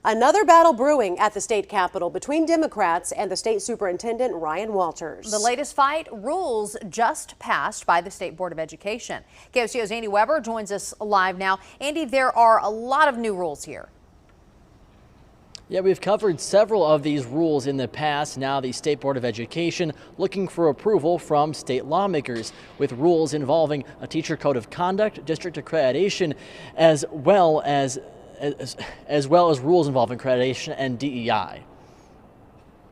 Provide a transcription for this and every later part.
Another battle brewing at the state capitol between Democrats and the state superintendent, Ryan Walters. The latest fight, rules just passed by the State Board of Education. KOCO's Andy Weber joins us live now. Andy, there are a lot of new rules here. Yeah, we've covered several of these rules in the past. Now the State Board of Education looking for approval from state lawmakers with rules involving a teacher code of conduct, district accreditation, as well as rules involving accreditation and DEI.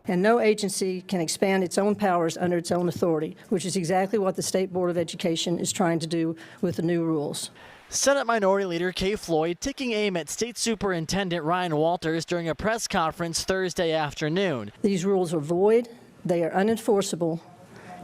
And no agency can expand its own powers under its own authority, which is exactly what the State Board of Education is trying to do with the new rules. Senate Minority Leader Kay Floyd taking aim at State Superintendent Ryan Walters during a press conference Thursday afternoon. These rules are void, they are unenforceable,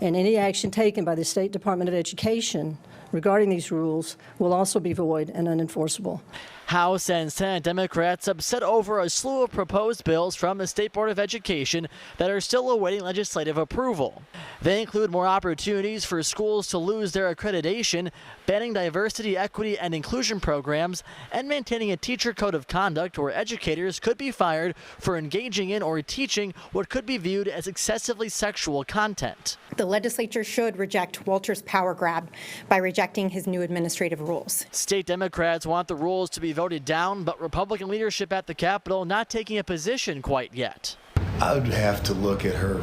and any action taken by the State Department of Education regarding these rules will also be void and unenforceable. House and Senate Democrats upset over a slew of proposed bills from the State Board of Education that are still awaiting legislative approval. They include more opportunities for schools to lose their accreditation, banning diversity, equity, and inclusion programs, and maintaining a teacher code of conduct where educators could be fired for engaging in or teaching what could be viewed as excessively sexual content. The legislature should reject Walters' power grab by rejecting his new administrative rules. State Democrats want the rules to be voted down, but Republican leadership at the Capitol not taking a position quite yet. I would have to look at her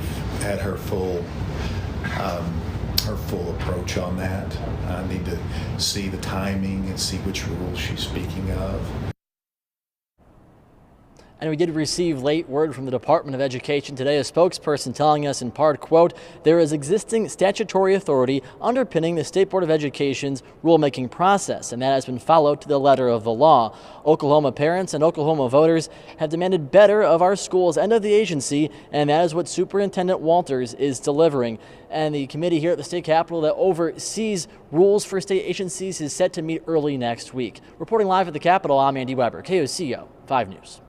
full approach on that. I need to see the timing and see which rules she's speaking of. And we did receive late word from the Department of Education today, a spokesperson telling us in part, quote, there is existing statutory authority underpinning the State Board of Education's rulemaking process, and that has been followed to the letter of the law. Oklahoma parents and Oklahoma voters have demanded better of our schools and of the agency, and that is what Superintendent Walters is delivering. And the committee here at the state capitol that oversees rules for state agencies is set to meet early next week. Reporting live at the Capitol, I'm Andy Weber, KOCO 5 News.